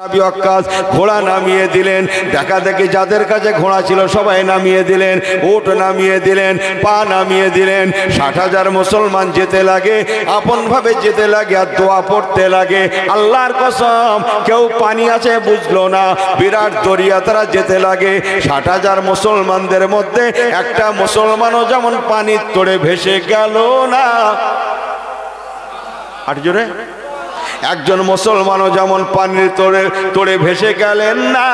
আবি ওয়াক্কাস ঘোড়া নামিয়ে দিলেন, দেখা দেখি যাদের কাছে ঘোড়া ছিল সবাই নামিয়ে দিলেন, উট নামিয়ে দিলেন, পা নামিয়ে দিলেন। 60,000 মুসলমান যেতে লাগে, আপন ভাবে যেতে লাগে আর দোয়া পড়তে লাগে। আল্লাহর কসম কেউ পানি আছে বুঝলো না, বিরাট দরিয়া তারা যেতে লাগে। 60,000 মুসলমানদের মধ্যে একটা মুসলমানও যেমন পানির তোড়ে ভেসে গেল না। আর জোরে একজন মুসলমানও যেমন পানির তোড়ে ভেসে গেলেন না,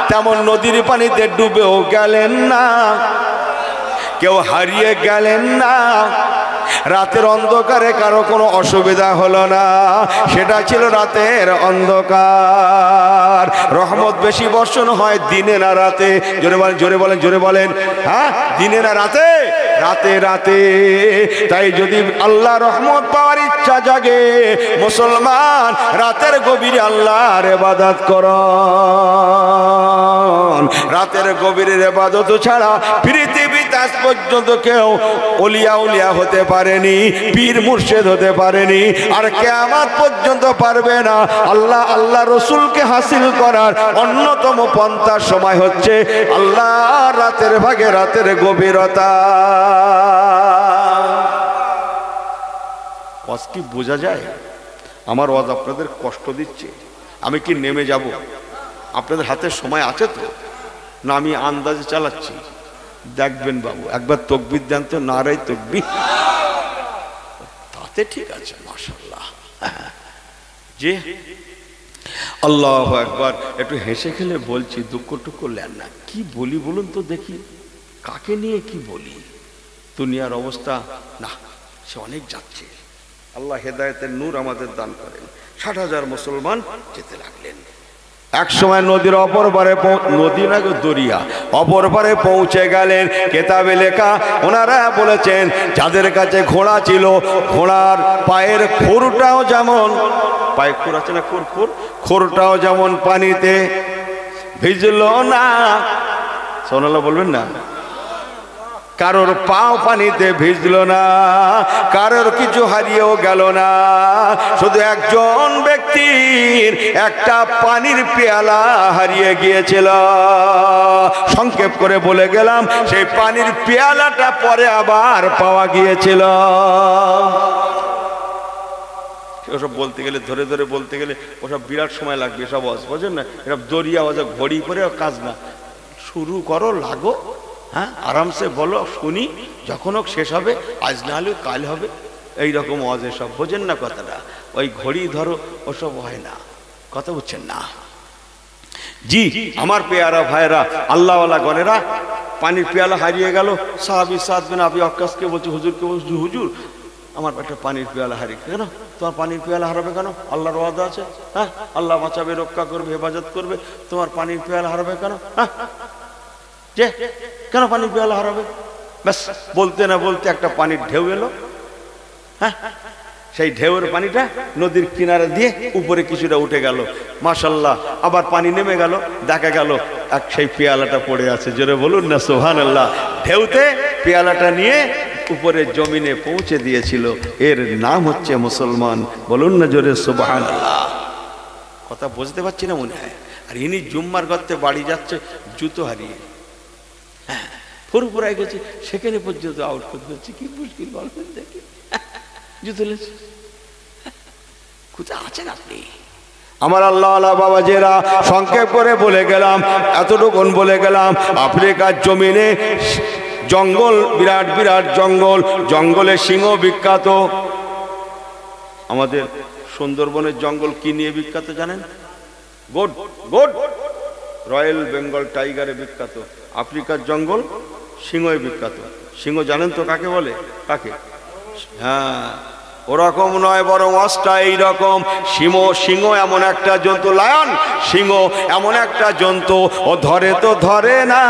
তেমন নদীর পানিতে ডুবেও গেলেন না, কেউ হারিয়ে গেলেন না। রাতের অন্ধকারে কারো কোনো অসুবিধা হলো না, সেটা ছিল রাতের অন্ধকার। রহমত বেশি বর্ষণ হয় দিনে না রাতে? জোরে বলেন, জোরে বলেন, জোরে বলেন। হ্যাঁ, দিনে না রাতে? রাতে রাতে। তাই যদি আল্লাহ রহমত পাওয়ার ইচ্ছা জাগে, মুসলমান রাতের গভীরে আল্লাহর ইবাদত করুন। রাতের গভীরের ইবাদত ছাড়া পৃথিবীতে আজ পর্যন্ত কেউ ওলিয়া উলিয়া হতে পারেনি, পীর মুর্শিদ হতে পারেনি, আর কিয়ামত পর্যন্ত পারবে না। আল্লাহ আল্লাহ রসুলকে হাসিল করার অন্যতম পন্থার সময় হচ্ছে আল্লাহ রাতের ভাগে, রাতের গভীরতা। ওয়াজ কি বোঝা যায়? আমার ওয়াজ আপনাদের কষ্ট দিচ্ছে? আমি কি নেমে যাব? আপনাদের হাতে সময় আছে তো? না আমি আন্দাজে চালাচ্ছি? দেখবেন বাবু, একবার তাকবীর দেন তো, নারায়ে তাকবীর। তাতে ঠিক আছে, মাশাআল্লাহ। জি আল্লাহু আকবার। একটু হেসে খেলে বলছি, দুঃখ টুক করলেন না। কি বলি বলুন তো দেখি, কাকে নিয়ে কি বলি? দুনিয়ার অবস্থা না, সে অনেক যাচ্ছে। আল্লাহ হেদায়েতের নূর আমাদের দান করেন। 60,000 মুসলমান যেতে লাগলেন। এক সময় নদীর অপর পারে, নদী না দরিয়া, অপর পারে পৌঁছে গেলেন। কেতাবে লেখা, ওনারা বলেছেন যাদের কাছে ঘোড়া ছিল, ঘোড়ার পায়ের খুরটাও যেমন, পায়ে খুর আছে না, খুরটাও যেমন পানিতে ভিজলো না। সোনাল্লাহ বলবেন না? কারোর পাও পানিতে ভিজলো না, কারোর কিছু হারিয়েও গেল না। শুধু একজন ব্যক্তির একটা পানির পেয়ালা হারিয়ে গিয়েছিল। সংক্ষেপ করে বলে গেলাম, সেই পানির পেয়ালাটা পরে আবার পাওয়া গিয়েছিল। ওসব বলতে গেলে, ধরে ধরে বলতে গেলে ওসব বিরাট সময় লাগবে। এসব বোঝেন না, এসব দরিয়া ওসব ঘড়ি করে কাজ না। শুরু করো, লাগো, হ্যাঁ, আরামসে বলো, শুনি, যখন হোক শেষ হবে, আজ না হলেও কাল হবে। এইরকম ওয়াজ এসব, বোঝেন না কথাটা? ওই ঘড়ি ধরো, ওসব হয় না, কথা বুঝছেন না? জি আমার পেয়ারা ভাইরা, আল্লাহওয়ালা গণেরা, পানির পেয়ালা হারিয়ে গেল। সাহাবী সাদ বিন আবি ওয়াক্কাসকে বলছে, হুজুরকে বলছে, হুজুর আমার একটা পানির পেয়ালা হারিয়ে। কেন তোমার পানির পেয়ালা হারাবে কেন? আল্লাহর ওয়াদা আছে, হ্যাঁ, আল্লাহ বাঁচাবে, রক্ষা করবে, হেফাজত করবে। তোমার পানির পেয়ালা হারাবে কেন? হ্যাঁ, যে কেন পানির পেয়ালা হারাবে? ব্যাস বলতে না বলতে একটা পানির ঢেউ এলো। হ্যাঁ, সেই ঢেউয়ের পানিটা নদীর কিনারে দিয়ে উপরে কিছুটা উঠে গেল। মাশাআল্লাহ, আবার পানি নেমে গেল, দেখা গেল এক সেই পেয়ালাটা পড়ে আছে। জোরে বলুন না সুবহানাল্লাহ। ঢেউতে পেয়ালাটা নিয়ে উপরে জমিনে পৌঁছে দিয়েছিল। এর নাম হচ্ছে মুসলমান। বলুন না জোরে সুবহানাল্লাহ। কথা বুঝতে পারছি না মনে হয়? আর ইনি জুম্মার গর্তে বাড়ি যাচ্ছে জুতো হারিয়ে, হ্যাঁ, ফুরফুরায় গেছে, সেখানে পর্যন্ত আউট করতে হচ্ছে। কি মুশকিল বলবেন দেখি, জুতো লেছে। কোথায় আছেন আপনি? আমার আল্লাহ বাবাজেরা, সংক্ষেপ করে বলে গেলাম, এতটুকুন বলে গেলাম। আফ্রিকার জমিনে জঙ্গল, বিরাট বিরাট জঙ্গল, জঙ্গলে সিংহ বিখ্যাত। আমাদের সুন্দরবনের জঙ্গল কি নিয়ে বিখ্যাত জানেন? গোট, গোট, রয়্যাল বেঙ্গল টাইগারে বিখ্যাত। আফ্রিকার জঙ্গল সিংহে বিখ্যাত। সিংহ জানেন তো কাকে বলে? কাকে? হ্যাঁ, ওরকম নয়, বরং অস্টা এইরকম। সিংহ এমন একটা জন্তু, লায়ন সিংহ এমন একটা জন্তু, ও ধরে তো ধরে না,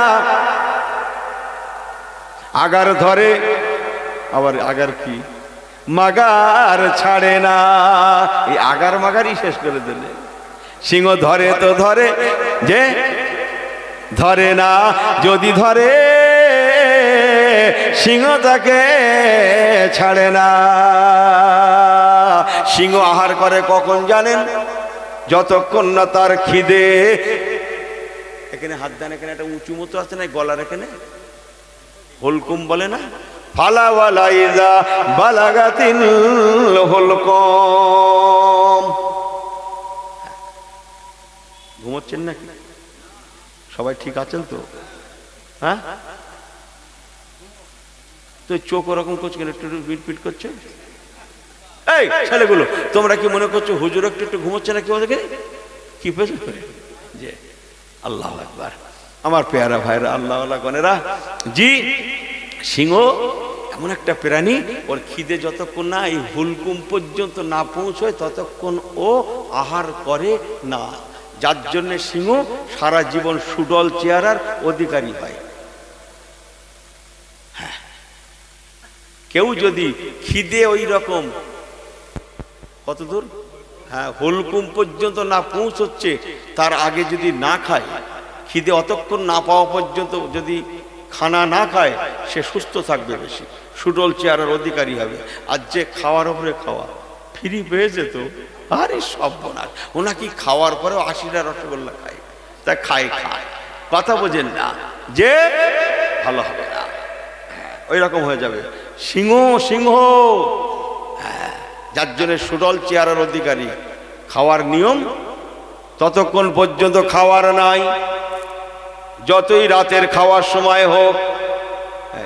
আগার ধরে, আবার আগার কি, মাগার ছাড়ে না। এই আগার মাগারই শেষ করে দিলে। সিংহ ধরে তো ধরে, যে ধরে না, যদি ধরে সিংহ তাকে ছাড়ে না। সিংহ আহার করে কখন জানেন? যতক্ষণ না তার খিদে, এখানে হাত দেন, এখানে একটা উঁচু মতো আছে না গলার এখানে, হুলকুম বলে না, ফালাওয়ালা ইজা বালাগাতিল হুলকুম। ঘুমোচ্ছেন নাকি সবাই? ঠিক আছেন তো? হ্যাঁ, তো চোখ ওরকম করছে কেন, একটু পিট করছে? এই ছেলেগুলো, তোমরা কি মনে করছো হুজুর একটু একটু ঘুমোচ্ছে নাকি ওদেরকে? কি পেয়েছে যে আল্লাহ আকবার, আমার পেয়ারা ভাইরা, আল্লাহ আল্লাহ গনেরা, জি সিংহ এমন একটা প্রাণী, ওর খিদে যতক্ষণ না এই হুলকুম পর্যন্ত না পৌঁছয় ততক্ষণ ও আহার করে না, যার জন্য সিংহ সারা জীবন সুডল চেহারার অধিকারী হয়। হ্যাঁ, কেউ যদি খিদে ওই রকম কত দূর, হ্যাঁ হুলকুম পর্যন্ত না পৌঁছচ্ছে তার আগে যদি না খায়, খিদে অতক্ষণ না পাওয়া পর্যন্ত যদি খানা না খায়, সে সুস্থ থাকবে, বেশি সুডল চেহারার অধিকারী হবে। আর যে খাওয়ার উপরে খাওয়া ফ্রি পেয়েছে তো, আরে সব বোনার, ওনা কি খাওয়ার পরেও 80টা রসগোল্লা খায়, তা খায় কথা বোঝেন না যে ভালো হবে না, ওই রকম হয়ে যাবে। সিংহ সিংহ, যার জন্য সুডল চেহারার অধিকারী, খাওয়ার নিয়ম ততক্ষণ পর্যন্ত খাওয়ার নাই, যতই রাতের খাওয়ার সময় হোক।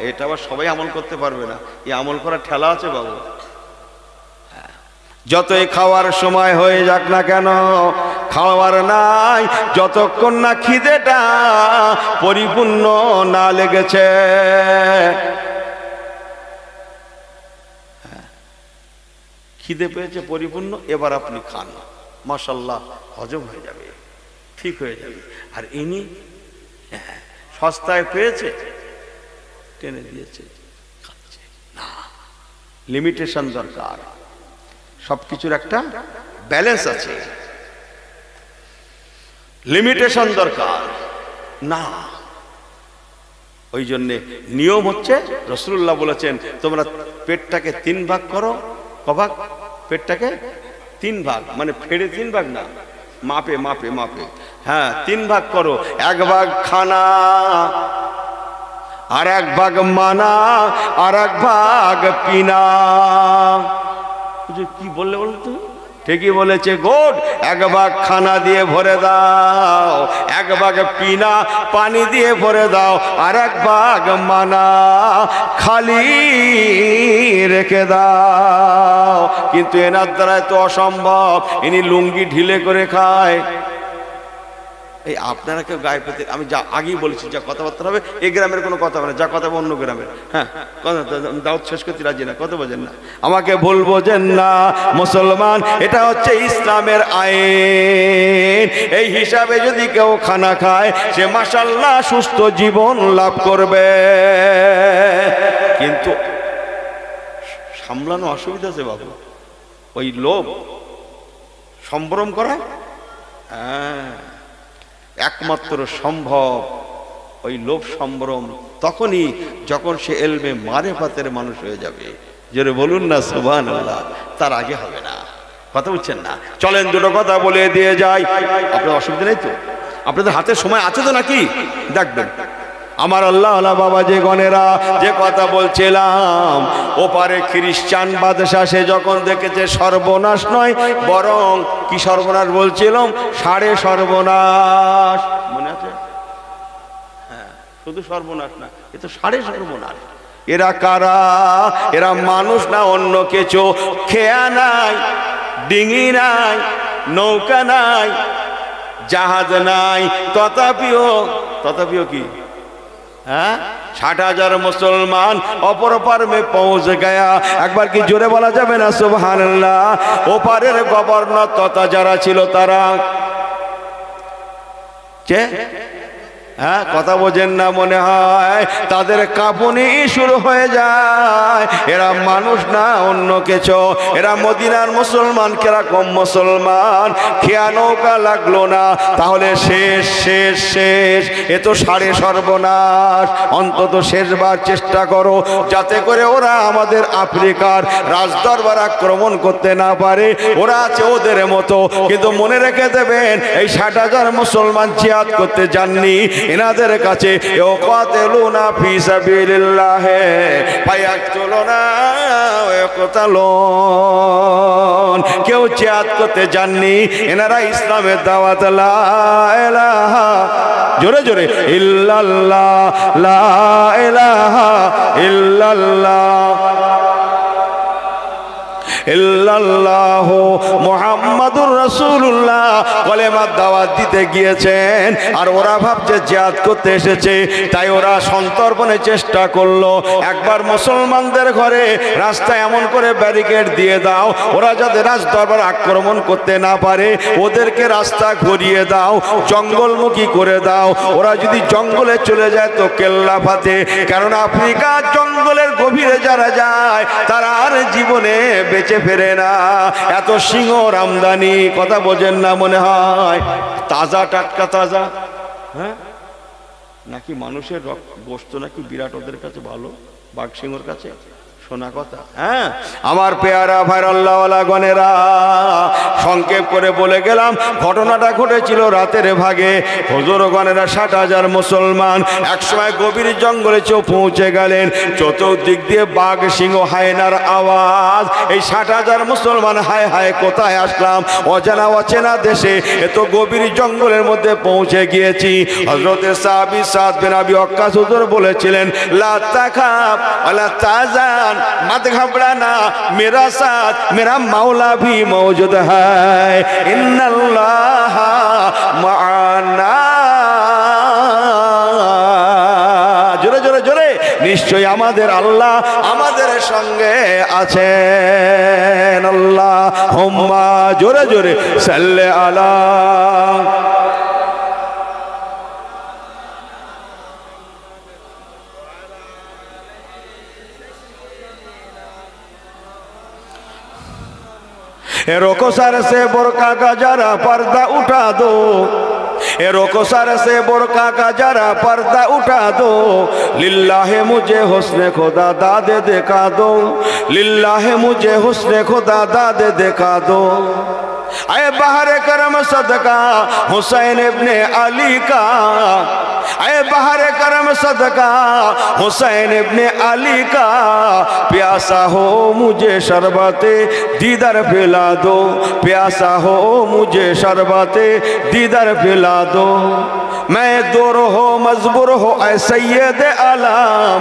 এটা আবার সবাই আমল করতে পারবে না, এই আমল করার ঠেলা আছে বাবু। যতই খাওয়ার সময় হয়ে যাক না কেন, খাওয়ার নাই যতক্ষণ না খিদেটা পরিপূর্ণ না লেগেছে। খিদে পেয়েছে পরিপূর্ণ, এবার আপনি খান, মাশাআল্লাহ হজম হয়ে যাবে, ঠিক হয়ে যাবে। আর ইনি সস্তায় পেয়েছে, টেনে দিয়েছে, খাচ্ছে না। লিমিটেশন দরকার, সবকিছুর একটা ব্যালেন্স আছে, লিমিটেশন দরকার না। ওই জন্যে নিয়ম হচ্ছে, রাসূলুল্লাহ বলেছেন তোমরা পেটটাকে 3 ভাগ করো। কভাগ? পেটটাকে 3 ভাগ, মানে ফেড়ে 3 ভাগ না, মাপে মাপে মাপে, হ্যাঁ 3 ভাগ করো। 1 ভাগ খানা, আর 1 ভাগ মানা, আর 1 ভাগ পিনা। কি বললে বলো তো? ঠিকই বলেছে, গোড। 1 ভাগ খানা দিয়ে ভরে দাও, 1 ভাগ পিনা পানি দিয়ে ভরে দাও, আর 1 ভাগ মানা খালি রেখে দাও। কিন্তু এনার দ্বারা তো অসম্ভব, ইনি লুঙ্গি ঢিলে করে খায়। এই আপনারা কেউ গায়ে পেতে, আমি যা আগেই বলেছি, যা কথাবার্তা হবে এই গ্রামের কোনো কথা হবে না, যা কথা হবে অন্য গ্রামের। হ্যাঁ, দাওয়াত শেষ করতে রাজি না, কথা বোঝেন না, আমাকে ভুল বোঝেন না মুসলমান, এটা হচ্ছে ইসলামের আইন। এই হিসাবে যদি কেউ খানা খায়, সে মাশাআল্লাহ সুস্থ জীবন লাভ করবে। কিন্তু সামলানো অসুবিধা আছে বাবু, ওই লোভ সম্ভ্রম করা, হ্যাঁ একমাত্র সম্ভব ওই লোভ সম্ভ্রম তখনই যখন সে এলমে মারেফাতের মানুষ হয়ে যাবে। জোরে বলুন না সুবহানাল্লাহ, তার আগে হবে না। কথা বুঝছেন না? চলেন দুটো কথা বলে দিয়ে যাই, আপনার অসুবিধা নেই তো? আপনাদের হাতে সময় আছে তো নাকি? দেখবেন আমার আল্লাহ আল্লাহ বাবা যে গণেরা, যে কথা বলছিলাম, ওপারে খ্রিস্টান বাদশা সে যখন দেখেছে সর্বনাশ নয় বরং কি সর্বনাশ বলছিলাম, 3.5 সর্বনাশ, মনে আছে? হ্যাঁ, শুধু সর্বনাশ না, এ তো 3.5 সর্বনাশ। এরা কারা? এরা মানুষ না অন্য কিছু। খেয়া নাই, ডিঙি নাই, নৌকা নাই, জাহাজ নাই, তথাপিও কি, হ্যাঁ 60,000 মুসলমান অপর পার মে পৌঁছ গয়া। একবার কি জোরে বলা যাবে না সুবহানাল্লাহ? ওপারের গভর্নর তথা যারা ছিল তারা কে? হ্যাঁ, কথা বোঝেন না মনে হয়? তাদের কাঁপুনি শুরু হয়ে যায়। এরা মানুষ না, অন্য কিছু। এরা মদিনার মুসলমান, কিরকম মুসলমান? খেয়া নৌকা লাগলো না, তাহলে শেষ শেষ শেষ। এ তো সাড়ে সর্বনাশ। অন্তত শেষবার চেষ্টা করো যাতে করে ওরা আমাদের আফ্রিকার রাজদরবার আক্রমণ করতে না পারে। ওরা আছে ওদের মতো, কিন্তু মনে রেখে দেবেন এই 60,000 মুসলমান জিহাদ করতে যাননি। এনাদের কাছে ইয়াকাতিলুনা ফি সাবিলিল্লাহ ফায়াকতুলুনা ওয়া ইয়াকতালুন। কেউ জিহাদ করতে যাননি, এনারা ইসলামের দাওয়াত লা ইলাহা, জোরে জোরে, ইল্লাল্লাহ, লা ইলাহা ইল্লাল্লাহ ইল্লাল্লাহু মুহাম্মাদুর রাসূলুল্লাহ কলেমার দাওয়াত দিতে গিয়েছেন। আর ওরা ভাবছে জিহাদ করতে এসেছে, তাই ওরা সন্তর্পণে চেষ্টা করলো। একবার মুসলমানদের ঘরে রাস্তায় এমন করে ব্যারিকেড দিয়ে দাও, ওরা যাতে রাজদরবার আক্রমণ করতে না পারে। ওদেরকে রাস্তা ঘুরিয়ে দাও, জঙ্গলমুখী করে দাও। ওরা যদি জঙ্গলে চলে যায় তো কেল্লা ফাতে। কারণ আফ্রিকার জঙ্গলের গভীরে যারা যায় তারা আর জীবনে বেঁচে ফেরে না। এত সিংহর আমদানি, কথা বোঝেন না মনে হয়? তাজা টাটকা তাজা, হ্যাঁ, নাকি মানুষের গোশত নাকি বিরাট ওদের কাছে ভালো, বাঘ সিংহর কাছে, শোনা কথা। হ্যাঁ, আমার পেয়ারা ভাই আল্লাহওয়ালা গনেরা, সংক্ষেপ করে বলে গেলাম ঘটনাটা ঘটেছিল রাতের ভাগে। হুজুর গনেরা 60,000 মুসলমান একসময় গভীর জঙ্গলে পৌঁছে গেলেন। চতুর্দিক দিয়ে বাঘ সিংহ হায়নার আওয়াজ। এই 60,000 মুসলমান হায় হায় কোথায় আসলাম, অজানা অচেনা দেশে, এত গভীর জঙ্গলের মধ্যে পৌঁছে গিয়েছি। হযরতে সাহাবী সাদ বিন আবি ওয়াক্কাস হুজুর বলেছিলেন, লা তাখাফ ওয়ালা তাহজান, मत घबराना, मेरा साथ मेरा मौला भी मौजूद है, इन्नल्लाह माना। জোরে জোরে জোরে, নিশ্চয়ই আমাদের আল্লাহ আমাদের সঙ্গে আছেন। আল্লাহুম্মা, জোরে জোরে, সাল্লি আলা। रोको सर से बुर्का का जरा पर्दा उठा दो, रोको सर से बुर्का का जरा पर्दा उठा दो, लिल्लाहे मुझे हुस्ने खुदा दादे दिखा दो, लिल्लाहे मुझे हुस्ने खुदा दादे दिखा दो। अय बहर करम सदका हुसैन इब्ने अली का, अय बहर करम सदका हुसैन इब्ने अली का, प्यासा हो मुझे शरबते दीदार पिला दो, प्यासा हो मुझे शरबते दीदार पिला दो। मैं दूर हो मजबूर हो ऐ सैयद आलम,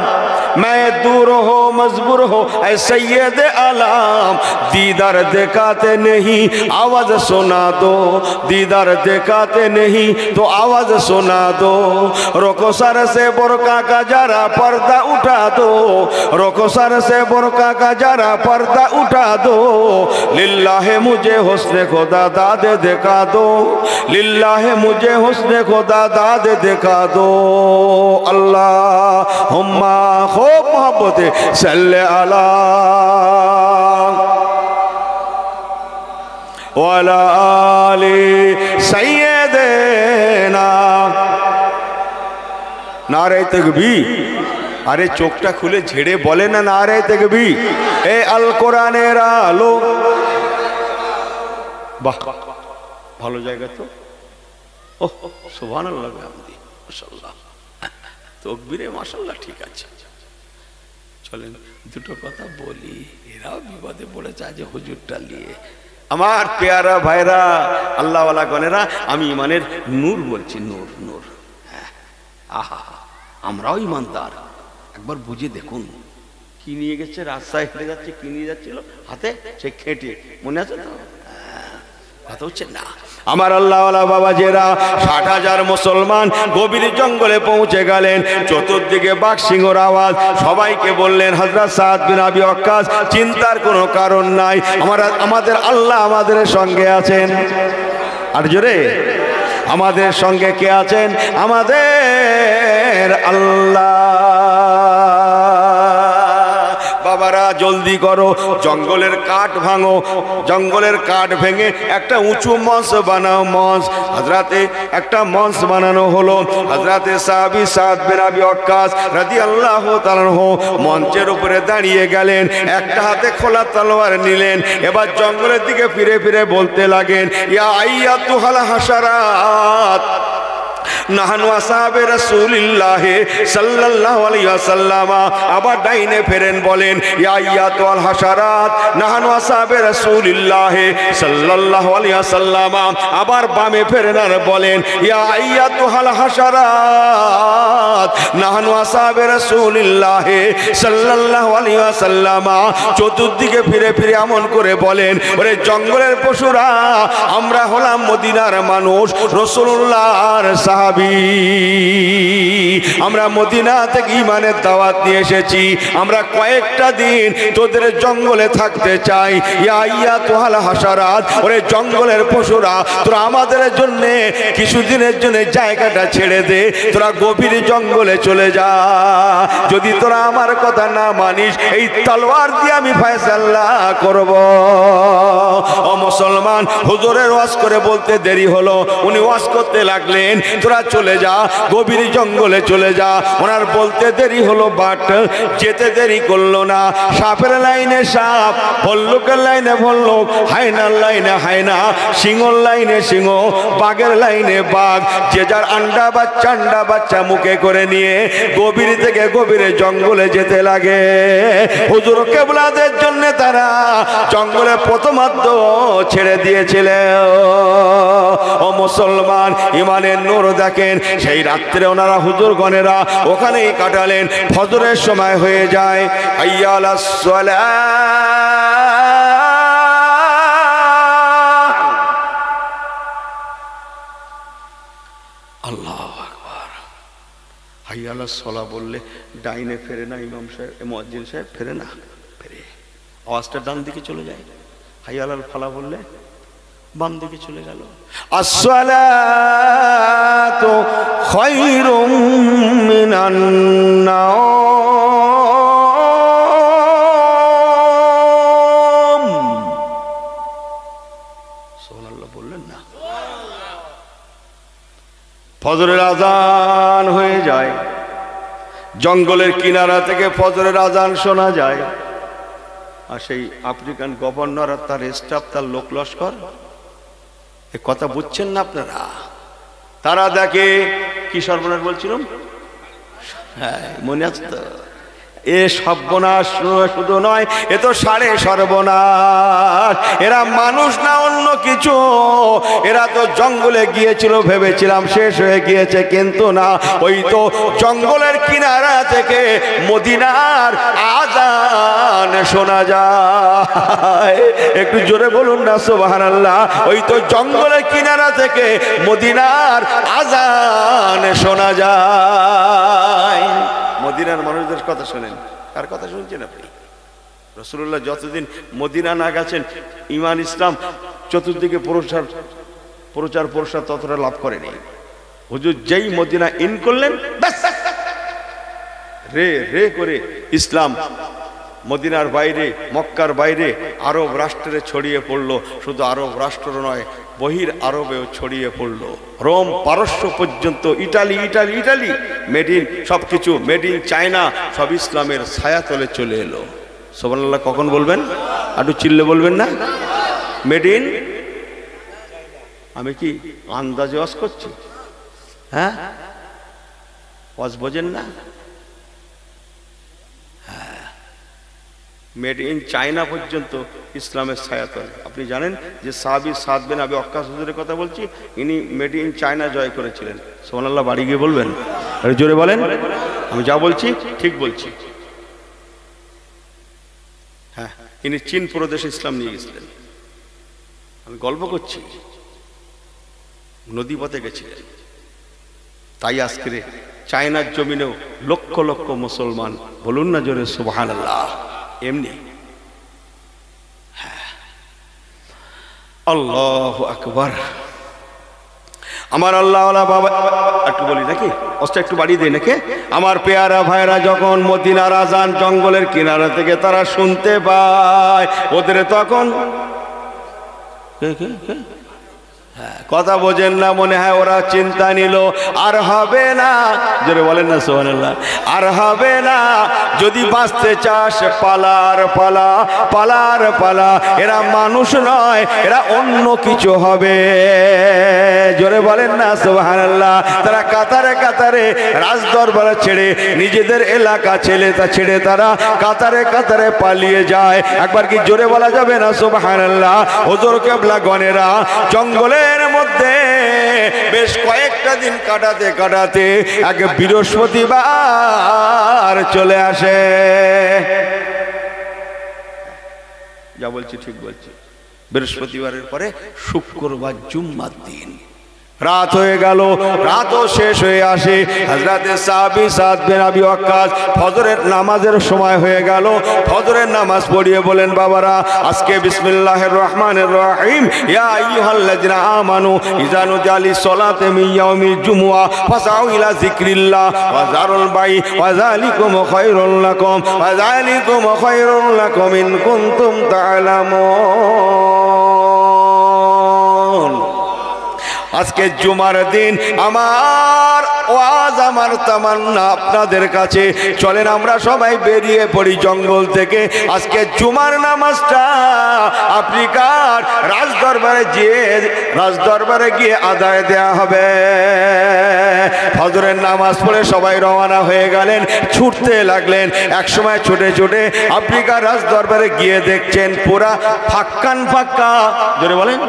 मैं दूर हो मजबूर हो ऐ सैयद आलम, दीदार दिखाते नहीं आवाज सुना दो, दीदार दिखाते नहीं तो आवाज सुना दो। रोको सर से बुर्का का जरा पर्दा उठा दो, रोको सर से बुर्का का जरा पर्दा उठा दो, लिल्लाहे मुझे हुस्ने खुदा दादे दिखा दो, लिल्लाहे मुझे हुस्ने खुदा दादे दिखा दो। अल्लाहुम्मा, खूब मोहब्बत सल्ले अला वाला आले सैयदना। नारे तकबीर। अरे चोखटा खुले झेड़े बोले ना नारे तकबीर। ए अल কোরআনের আলো। বাহ, ভালো জায়গা তো। ওহ, সুবহানাল্লাহ, মাশাআল্লাহ, তাকবীরে মাশাআল্লাহ, ঠিক আছে। চলেন দুটো কথা বলি, এরাও বিপদে পড়েছে আজ হুজুরটা নিয়ে। আমার পেয়ারা ভাইরা আল্লাহওয়ালা গনেরা, আমি ইমানের নূর বলছি, নূর নূর। আহা, আমরাও ইমানদার। একবার বুঝে দেখুন কি নিয়ে গেছে, রাস্তায় হেঁটে যাচ্ছে, কি নিয়ে যাচ্ছিল হাতে, সে খেটে, মনে আছে তো? কথা হচ্ছে না। আমার আল্লাহওয়ালা বাবাজেরা, 60,000 মুসলমান গভীর জঙ্গলে পৌঁছে গেলেন। চতুর্দিকে বাঘ সিংহর আওয়াজ। সবাইকে বললেন, হযরত সাদ বিন আবি ওয়াক্কাস, চিন্তার কোনো কারণ নাই, আমাদের আল্লাহ আমাদের সঙ্গে আছেন। আর জোরে, আমাদের সঙ্গে কে আছেন? আমাদের আল্লাহ। বাবারা জলদি করো, জঙ্গলের কাঠ ভাঙো, জঙ্গলের কাঠ ভেঙে একটা উঁচু মঞ্চ বানাও। মঞ্চ হযরতে একটা মঞ্চ বানানো হলো। হযরতে সাহাবী সাদ বিন আবি ওয়াক্কাস রাদিয়াল্লাহু তাআলা মঞ্চের উপরে দাঁড়িয়ে গেলেন, একটা হাতে খোলা তলোয়ার নিলেন। এবার জঙ্গলের দিকে ফিরে ফিরে বলতে লাগেন, ইয়া আইয়াতুহাল হাশারাত নাহানু আসহাবে রাসূলিল্লাহ সাল্লাল্লাহু আলাইহি ওয়াসাল্লাম। আবার ডাইনে ফেরেন, বলেন ইয়া আইয়াতুল হাশারাত নাহানু আসহাবে রাসূলিল্লাহ সাল্লাল্লাহু আলাইহি ওয়াসাল্লাম। আবার বামে ফেরেন আর বলেন ইয়া আইয়াতুল হাশারাত নাহানু আসহাবে রাসূলিল্লাহ সাল্লাল্লাহু আলাইহি ওয়াসাল্লাম। চতুর্দিকে ফিরে ফিরে এমন করে বলেন, ওরে জঙ্গলের পশুরা, আমরা হলাম মদিনার মানুষ, রাসূলুল্লাহর সাহাবী। আমরা মদিনা থেকে ঈমানের দাওয়াত নিয়ে এসেছি। আমরা কয়েকটা দিন তোদের জঙ্গলে থাকতে চাই। ইয়া আইয়াতুল হাশারাত, ওরে জঙ্গলের পশুরা, তোরা আমাদের জন্য কিছুদিনের জন্য জায়গাটা ছেড়ে দে, তোরা গভীর জঙ্গলে চলে যা। যদি তোরা আমার কথা না মানিস, এই তলোয়ার দিয়ে আমি ফয়সালা করব। ও মুসলমান, হুজুরের ওয়াজ করে বলতে দেরি হলো, উনি ওয়াজ করতে লাগলেন তোরা চলে যা, গভীর জঙ্গলে চলে যা। ওনার বলতে দেরি হলো, বাট যেতে দেরি করলো না। সাপের লাইনে সাপ, ভল্লুকের লাইনে ভল্লুক, হায়নার লাইনে হায়না, সিংহর লাইনে সিংহ, বাঘের লাইনে বাঘ, যে যার আন্ডা বাচ্চা মুখে করে নিয়ে গভীর থেকে গভীরে জঙ্গলে যেতে লাগে। হুজুর কেবলাদের জন্য তারা জঙ্গলে প্রথমার্ধ ছেড়ে দিয়েছিলেন। ও মুসলমান, ইমানের নূর দেখেন। সেই রাত্রে ওনারা হুজুরগণেরা ওখানেই কাটালেন। ফজরের সময় হয়ে যায়, হাইয়া আলাস সালাহ, আল্লাহু আকবার। হাইয়া আলাস সালাহ বললে ডাইনে ফেরে না ইমাম সাহেব, মুয়াজ্জিন সাহেব ফেরে না, ফেরে আওয়াজটা ডান দিকে চলে যায়। হাইয়া আলাল ফালাহ বললে বাম দিকে চলে গেল। আসসালাতু খায়রুম মিনান নাওম। সুবহানাল্লাহ বললেন না? ফজরের আজান হয়ে যায়, জঙ্গলের কিনারা থেকে ফজরের আজান শোনা যায়। আর সেই আফ্রিকান গভর্নর আর তার স্টাফ, তার লোক লস্কর, এ কথা বুঝছেন না আপনারা? তারা দেখে কি সর্বনাশ বলছিলাম, হ্যাঁ মনে আছে তো? এ সর্বনাশ শুধু নয়, এ তো সাড়ে সর্বনাশ। এরা মানুষ না অন্য কিছু। এরা তো জঙ্গলে গিয়েছিল, ভেবেছিলাম শেষ হয়ে গিয়েছে, কিন্তু না, ওই তো জঙ্গলের কিনারা থেকে মদিনার আজান শোনা যায়। একটু জোরে বলুন না সুবহানাল্লাহ। ওই তো জঙ্গলের কিনারা থেকে মদিনার আজান শোনা যায়। মদিনার মানুষদের কথা শোনেন। কার কথা শুনছেন আপনি? রাসূলুল্লাহ যতদিন মদিনা না গেছেন, ঈমান ইসলাম চতুর্দিকে প্রচার ততটা লাভ করেনি। হুজুর যেই মদিনা ইন করলেন, ব্যাস রে রে করে ইসলাম মদিনার বাইরে, মক্কার বাইরে আরব রাষ্ট্রে ছড়িয়ে পড়লো। শুধু আরব রাষ্ট্র নয়, বহির আরবেও ছড়িয়ে পড়লো। রোম, পারস্য পর্যন্ত, ইটালি, মেড ইন, সব কিছু মেড ইন চায়না, সব ইসলামের ছায়াতলে চলে এলো। সুবহানাল্লাহ কখন বলবেন? একটু চিল্লে বলবেন না? মেড ইন, আমি কি আন্দাজে ওয়াজ করছি? হ্যাঁ, ওয়াজ বোঝেন না? মেড ইন চায়না পর্যন্ত ইসলামের ছায়াতলে। আপনি জানেন যে সাহাবী সাদ বিন আবি ওয়াক্কাস হুজুরের কথা বলছি, ইনি মেড ইন চায়না জয় করেছিলেন। সুবহানাল্লাহ বাড়ি গিয়ে বলবেন, আরে জোরে বলেন, আমি যা বলছি ঠিক বলছি। হ্যাঁ, ইনি চীন প্রদেশে ইসলাম নিয়ে গেছিলেন। আমি গল্প করছি, নদীপথে গেছিলেন। তাই আজকে চায়নার জমিনেও লক্ষ লক্ষ মুসলমান, বলুন না জোরে সুবহানাল্লাহ, এমনি। আল্লাহু আকবার। আমার আল্লাহ বাবা একটু বলি নাকি, অস্ত একটু বাড়িয়ে দেয় নাকি। আমার পেয়ারা ভাইরা যখন মদিনার আজান জঙ্গলের কিনারা থেকে তারা শুনতে পায়, ওদের তখন কথা বোঝেন না, মনে হয় ওরা চিন্তা নিল আর হবে না, জোরে বলেন না সুবহানাল্লাহ, আর হবে না, যদি বাঁচতে চাস পালার পালা, পালার পালা, এরা মানুষ নয়, এরা অন্য কিছু হবে, জোরে বলেন না সুবহানাল্লাহ। তারা কাতারে কাতারে রাজদরবার ছেড়ে, নিজেদের এলাকা ছেড়ে তারা কাতারে কাতারে পালিয়ে যায়। একবার কি জোরে বলা যাবে না সুবহানাল্লাহ। হুজুর কিবলা গণেরা জঙ্গলের মধ্যে বেশ কয়েকটা দিন কাটাতে কাটাতে এক বৃহস্পতিবার চলে আসে। যা বলছি ঠিক বলছি। বৃহস্পতিবারের পরে শুক্রবার জুম্মার দিন রাত হয়ে গেল, রাতও শেষ হয়ে আসে। হযরতে সাহাবী সাদ বিন আবি ওয়াক্কাস ফজরের নামাজের সময় হয়ে গেল। ফজরের নামাজ পড়িয়ে বলেন, বাবারা আজকে বিসমিল্লাহির রহমানির রহিম, ইয়া আইয়ুহাল্লাযিনা আমানু ইযা নুদিয়া লিস-সালাতি মিন ইয়াউমিল জুমুআহ ফাসআউ ইলা যিকরিল্লাহ ওয়া যারুল বাই ওয়া যালিকুম খায়রুল লাকুম ওয়া যালিকুম খায়রুল লাকুম ইন কুনতুম তা'লামুন। আজকে জুমার দিন আমার ওয়াজ, আমার তামান্না আপনাদের কাছে, চলেন আমরা সবাই বেরিয়ে পড়ি জঙ্গল থেকে। আজকে জুমার নামাজটা আফ্রিকার রাজদরবারে গিয়ে আদায় দেয়া হবে। ফজরের নামাজ পড়ে সবাই রওনা হয়ে গেলেন, ছুটতে লাগলেন। এক সময় ছুটে ছুটে আফ্রিকার রাজদরবারে গিয়ে দেখছেন পুরা ফাক্কান ফাক্কা, জোরে বলেন,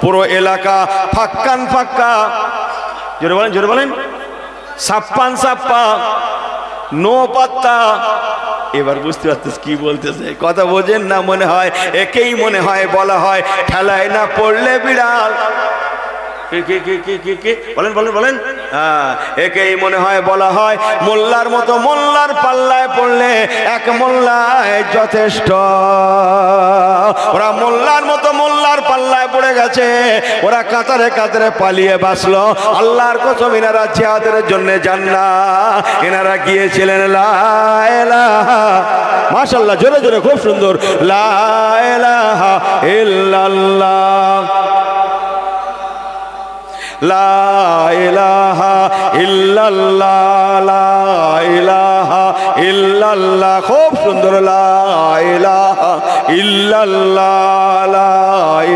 পুরো এলাকা ফাক্কান ফাক্কা, জোরে বলেন, জোরে বলেন, সাপ্পান সাপ্পা, নো পাত্তা। এবার বুঝতে পারছিস কি বলতেছে, কথা বোঝেন না মনে হয়। একেই মনে হয় বলা হয় ঠেলায় না পড়লে বিড়াল। বলেন বলেন বলেন, একেই মনে হয় বলা হয় মোল্লার মতো মোল্লার পাল্লায় পড়লে এক মোল্লায় যথেষ্ট। ওরা মোল্লার মতো মোল্লার পাল্লায় পড়ে গেছে, ওরা কাতারে কাতারে পালিয়ে বাঁচলো। আল্লাহর কসম, এনারা জিহাদের জন্য যান না, এনারা গিয়েছিলেন লা ইলাহা, মাশাআল্লাহ, জোরে জোরে, খুব সুন্দর, লা ইলাহা ইল্লাল্লাহ, লা ইলাহা ইল্লাল্লাহ, লা ইলাহা ইল্লাল্লাহ, খুব সুন্দর, লা ইলাহা ইল্লাল্লাহ, লা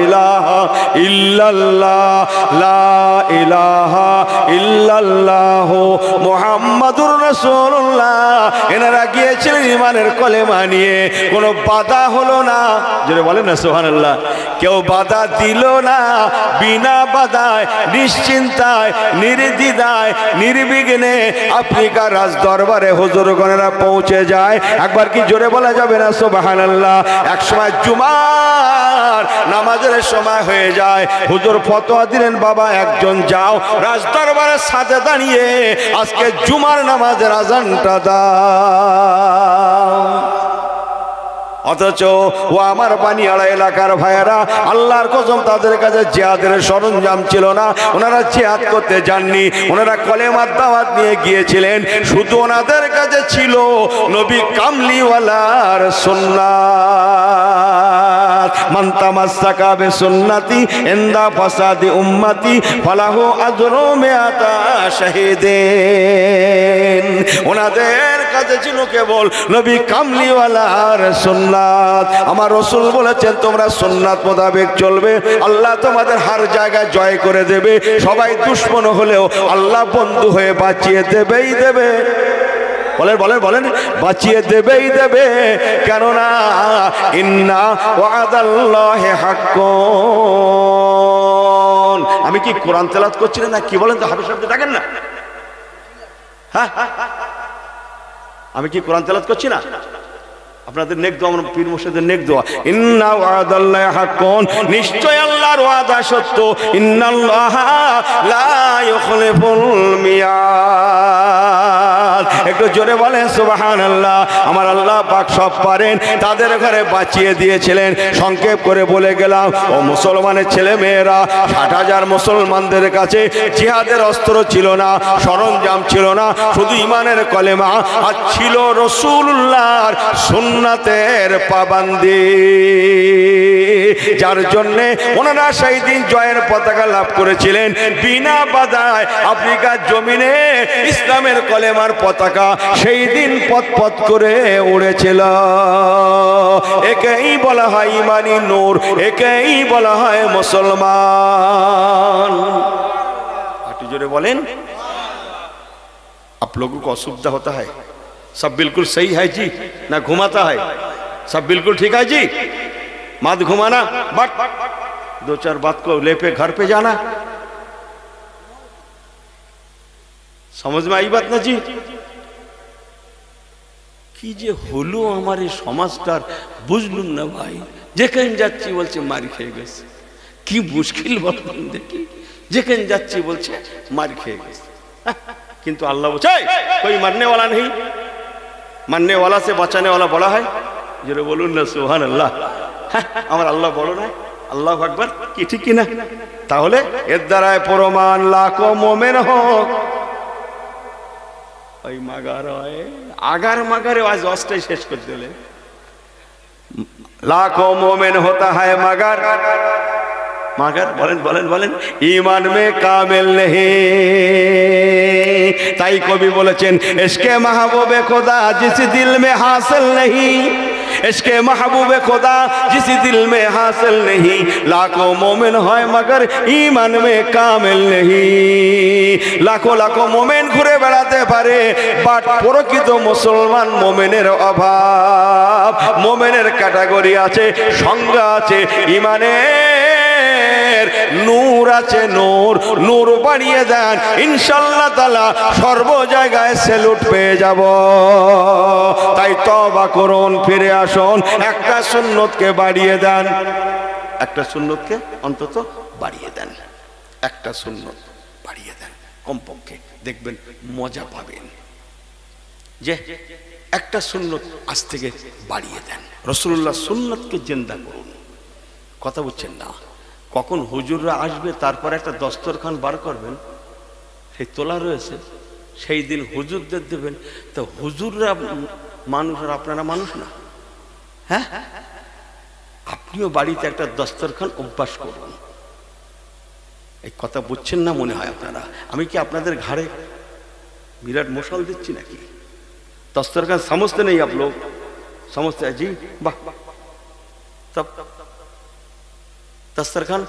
ইলাহা ইল্লাল্লাহ, লা ইলাহা ইল্লাল্লাহ মুহাম্মাদুর রাসূলুল্লাহ। এনারা গিয়েছিলেন ঈমানের কলেমা নিয়ে, কোনো বাধা হলো না, যেটা বলেন না সুবহানাল্লাহ, কেউ বাধা দিল না, বিনা বাধায় নিশ্চিন্তায় নির্দ্বিধায় নির্বিঘ্নে আফ্রিকার রাজদরবারে হুজুরগণেরা পৌঁছে যায়। একবার কি জোরে বলা যাবে না সুবহানাল্লাহ। এক সময় জুমার নামাজের সময় হয়ে যায়, হুজুর ফতোয়া দিলেন, বাবা একজন যাও রাজদরবারের সাথে দাঁড়িয়ে আজকে জুমার নামাজের আজানটা দাও। অথচ ও আমার বানিয়াড়া এলাকার ভাইয়েরা, আল্লাহর কসম তাদের কাছে জিহাদের সরঞ্জাম ছিল না, ওনারা জিহাদ করতে যাননি, ওনারা কলেমার দাওয়াত নিয়ে গিয়েছিলেন। শুধু ওনাদের কাছে ছিল নবী কামলিওয়ালার সুন্নাত, মান তামাসসাকা বিসুন্নতি ইনদা ফাসাদি উম্মতি ফালাহু আজরু মিআতা শাহীদিন। ওনাদের কাছে ছিল কেবল নবী কামলিওয়ালার সুন্নাত। আমার রাসূল বলেছেন, তোমরা সুন্নাত মোতাবেক চলবে, আল্লাহ তোমাদের হার জায়গায় জয় করে দেবে। সবাই দুশমন হলেও আল্লাহ বন্ধু হয়ে বাঁচিয়ে দেবেই দেবে। বলেন বলেন বলেন, বাঁচিয়ে দেবেই দেবে, কেননা ইন্না ওয়াদাল্লাহি হাক্কুন। আমি কি কোরআন তেলাওয়াত করছি না কি বলেন তো? হাফেজ সাহেব ডাকেন না, হ্যাঁ আমি কি কোরআন তেলাওয়াত করছি না? আপনাদের নেক দোয়া, আমার পীর মুর্শিদের নেক দোয়া, ইন্না ওয়াদাল্লাহি হাক্কুন, নিশ্চয় আল্লাহর ওয়াদা সত্য, ইন্নাল্লাহা লা ইউখলিফুল মিয়াদ। একটু জোরে বলেন সুবহানাল্লাহ। আমার আল্লাহ পাক সব পারেন, তাদের ঘরে বাঁচিয়ে দিয়েছিলেন। সংক্ষেপ করে বলে গেলাম, ও মুসলমানের ছেলে মেয়েরা, 60,000 মুসলমানদের কাছে জিহাদের অস্ত্র ছিল না, সরঞ্জাম ছিল না, শুধু ঈমানের কলেমা আর ছিল রাসূলুল্লাহর সুন্নাতের পাবন্দি, যার জন্যে ওনারা সেই দিন জয়ের পতাকা লাভ করেছিলেন। বিনা বাধায় আফ্রিকার জমিনে ইসলামের কলেমার পতাকা সেই দিন পথ পথ করে উড়েছিল। একেই বলা হয় ইমানি নূর, একেই বলা হয় मुसलमान। आटी जोरे बोलें, आप लोगों को असुविधा होता है? सब बिल्कुल सही है जी, ना घुमाता है? सब बिल्कुल ठीक है जी, मत घुमाना, बट 2-4 बात को ले पे घर पे जाना। समझ में आई बात ना जी? কি যে হলো আমার এই সমাজটার বুঝলুম না ভাই। যেখানে যাচ্ছি বলছে মার খেয়ে গেছে, কি মুশকিল বলুন দেখি। যেখানে যাচ্ছি বলছে মার খেয়ে গেছে, কিন্তু আল্লাহ বলছে कोई मरने वाला नहीं, मरने वाला से बचाने वाला बड़ा है। जरूर बोलून ना सुभान अल्लाह। আমার আল্লাহ বড় না, আল্লাহু আকবার, কি ঠিক কি না? তাহলে এর দ্বারায় প্রমাণ লাখো মুমিন হোক, ওই মাগার হয় আগার মাগারে আজ অষ্টাই শেষ করে দিলে। लाखों मोमिन होता है मगर मगर बोलें बोलें बोलें ईमान में कामिल नहीं। ताई को भी बोलेছেন इश्क़े महबूब खुदा जिस दिल में हासिल नहीं, इश्क़े महबूब खुदा जिस दिल में हासिल नहीं, लाखों मोमिन है मगर ईमान में कामिल नहीं। लाखों लाखों मोमिन घुरे बेড়াতে পারে, বাট প্রকৃত মুসলমান মোমেনের অভাব। মোমেনের ক্যাটাগরি আছে, সংজ্ঞা আছে, ইমানের নূর আছে, নূর নূর বাড়িয়ে দেন ইনশাআল্লাহ তাআলা সর্ব জায়গায় স্যালুট পেয়ে যাব। তাই তওবা করুন, ফিরে আসুন, একটা সুন্নতকে বাড়িয়ে দেন, একটা সুন্নতকে অন্তত বাড়িয়ে দেন, একটা সুন্নত বাড়িয়ে দেন কমপক্ষে, দেখবেন মজা পাবেন। যে একটা সুন্নত আজ থেকে বাড়িয়ে দেন, রাসূলুল্লাহ সুন্নতকে জিন্দা করুন। কথা বুঝছেন না? কখন হুজুররা আসবে তারপর একটা দস্তরখান বার করবেন, সেই তোলা রয়েছে, সেই দিন হুজুরদের দেবেন। তো হুজুররা মানুষ আর আপনারা মানুষ না? হ্যাঁ, আপনিও বাড়িতে একটা দস্তরখান অভ্যাস করুন। এই কথা বুঝছেন না মনে হয় আপনারা? আমি কি আপনাদের ঘাড়ে বিরাট মশাল দিচ্ছি নাকি? दस्तरखान समझते नहीं आप लोग? समझते हैं जी, वाह। तब दस्तरखान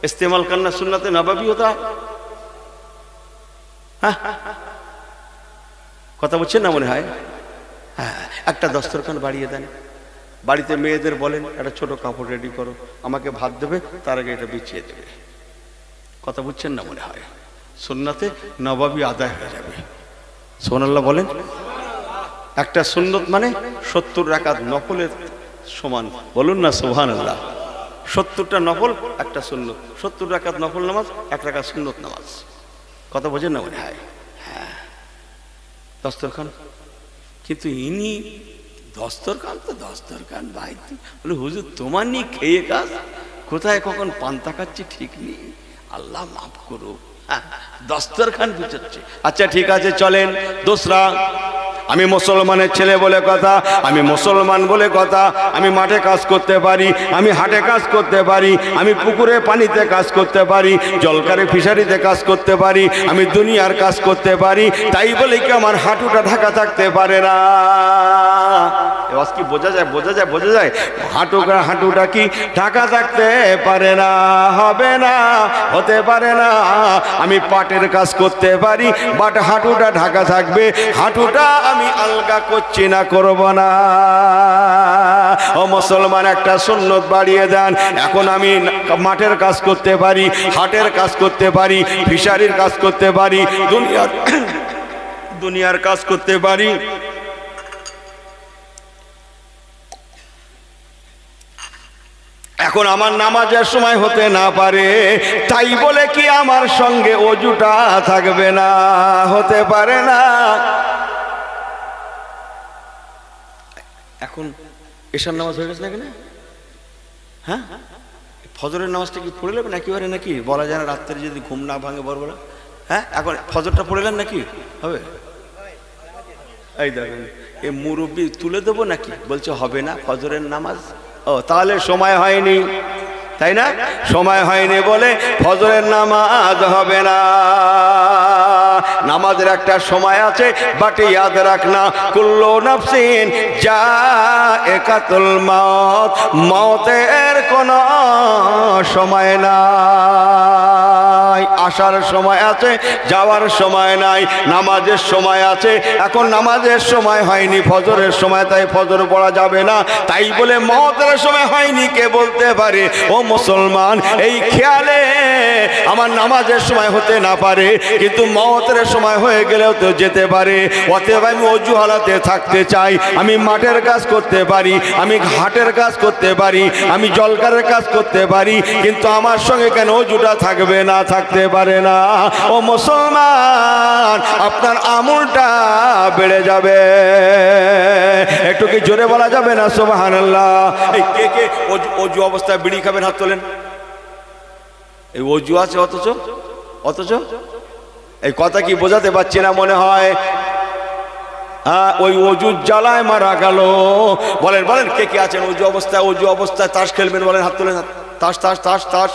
इस्तेमाल करना सुन्नत नबवी होता है। কথা বুঝছেন না মনে হয়? হ্যাঁ, একটা দস্তরখান বাড়িয়ে দেন। বাড়িতে মেয়েদের বলেন একটা ছোট কাপড় রেডি করো, আমাকে ভাত দেবে, তার আগে এটা বিছিয়ে দেবে। কথা বুঝছেন না মনে হয়? সুন্নতে নববী আদায় হয়ে যাবে। সুবহানাল্লাহ বলেন। একটা সুন্নত মানে 70 রাকাত নফলের সমান, বলুন না সুবহানাল্লাহ। 70টা নফল একটা সুন্নত, 70 রাকাত নফল নামাজ, 1 রাকাত সুন্নত নামাজ। কথা বোঝেন না মনে হয়? হ্যাঁ, দস্তরখান। কিন্তু ইনি দস্তরখান তো দস্তরখান ভাই, বলে হুজুর তোমার নিয়ে খেয়ে কাজ, কোথায় কখন পান্তা খাচ্ছি ঠিক নেই, আল্লাহ মাফ করো। দস্তরখান বুঝাচ্ছে। আচ্ছা ঠিক আছে, চলেন। দোসরা, আমি মুসলমানের ছেলে বলে কথা, আমি মুসলমান বলে কথা, আমি মাঠে কাজ করতে পারি, আমি হাটে কাজ করতে পারি, আমি পুকুরে পানিতে কাজ করতে পারি, জলকারে ফিশারিতে কাজ করতে পারি, আমি দুনিয়ার কাজ করতে পারি, তাই বলে কি আমার হাঁটুটা ঢাকা থাকতে পারে না? এবার কি বোঝা যায়? বোঝা যায়? বোঝা যায়? হাঁটুটা কি ঢাকা থাকতে পারে না? হবে না, হতে পারে না। আমি পাটের কাজ করতে পারি, বাট হাঁটুটা ঢাকা থাকবে। হাঁটুটা আমি আলগা করছি না, করব না। ও মুসলমান, একটা সুন্নত বাড়িয়ে দেন। এখন আমি মাঠের কাজ করতে পারি, হাটের কাজ করতে পারি, ফিশারির কাজ করতে পারি, দুনিয়ার কাজ করতে পারি। এখন আমার নামাজের সময় হতে না পারে, তাই বলে কি আমার সঙ্গে ওযুটা থাকবে না? হতে পারে না। এখন এশার নামাজ হয়ে গেছে না কেন? হ্যাঁ, ফজরের নামাজটা কি পড়ে নেবেন একেবারে নাকি? বলা যায় না রাত্রে যদি ঘুম না ভাঙে ভোরবেলা। হ্যাঁ, এখন ফজরটা পড়লেন নাকি হবে? এই দেখেন এ মুরব্বি তুলে দেবো নাকি? বলছে হবে না ফজরের নামাজ। ও তাহলে সময় হয়নি, তাই না? সময় হয়নি বলে ফজরের নামাজ হবে না। নামাজের একটা সময় আছে, বাটি ইয়াদ রাখনা কুল্লু নাফসিন জায়েকাতুল মাউত, মওতের কোনো সময় নাই। আসার সময় আছে, যাওয়ার সময় নাই। নামাজের সময় আছে, এখন নামাজের সময় হয়নি ফজরের সময়, তাই ফজর পড়া যাবে না। তাই বলে মওতের সময় হয়নি কে বলতে পারে? ও মুসলমান, এই খেয়ালে আমার নামাজের সময় হতে না পারে, কিন্তু মওতের সময় হয়ে গেলেও তো যেতে পারে। অতএব আমি অজু হালাতে থাকতে চাই। আমি মাঠের কাজ করতে পারি, আমি ঘাটের কাজ করতে পারি, আমি জলকারের কাজ করতে পারি, কিন্তু আমার সঙ্গে কেন অজুটা থাকবে না? থাকতে পারে না। ও মুসলমান, আপনার আমলটা বেড়ে যাবে। একটু কি জোরে বলা যাবে না সুবহানাল্লাহ? এই কে কে অজু অবস্থায় বিড়ি খাবেন? হাত তোলেন। এই অজু আছে অথচ এই কথা কি বোঝাতে পারছি না মনে হয়? হ্যাঁ, ওই অজুর জ্বালায় মারা গেল। বলেন বলেন কে কে আছেন অজু অবস্থায় তাস খেলবেন? বলেন হাত তোলেন। তাস তাস তাস তাস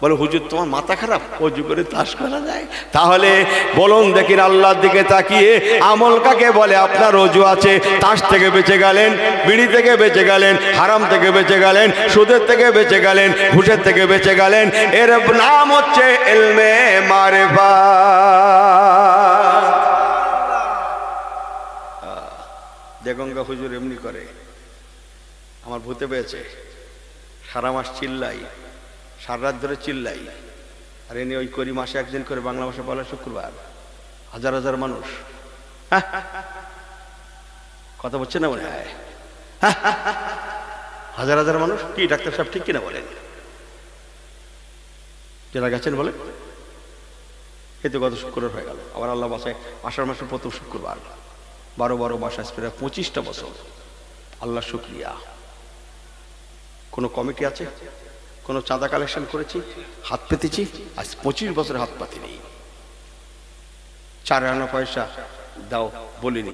বলে হুজুর তোমার মাথা খারাপ, অজু করে তাস খেলা যায়? তাহলে বলুন দেখিন আল্লাহর দিকে তাকিয়ে আমল কাকে বলে? আপনার অজু আছে, তাস থেকে বেঁচে গেলেন, বিড়ি থেকে বেঁচে গেলেন, হারাম থেকে বেঁচে গেলেন, সুদের থেকে বেঁচে গেলেন, ঘুষের থেকে বেঁচে গেলেন। এর নাম হচ্ছে ইলমে মারিফাত। দেগঙ্গা হুজুর এমনি করে, আমার ভূতে পেয়েছে, সারা মাস চিল্লাই, সারা রাত ধরে চিল্লাই, আর এনে ওই করি মাসে একদিন করে বাংলা ভাষা বলা শুক্রবার, হাজার হাজার মানুষ। কথা বলছে না মনে হয়? হাজার হাজার মানুষ। কি ডাক্তার সাহেব ঠিক কিনা বলেন? যারা গেছেন বলে এই তো গত শুক্রবার হয়ে গেল। আবার আল্লাহ বাসায় আষাঢ় মাসের প্রথম শুক্রবার, 12 বাসায় প্রায় 25টা বছর। আল্লাহ শুকরিয়া। কোনো কমিটি আছে? কোনো চাঁদা কালেকশন করেছি? হাত পেতেছি? আজ 25 বছর হাত পাতিনি। 4 আনা পয়সা দাও বলিনি।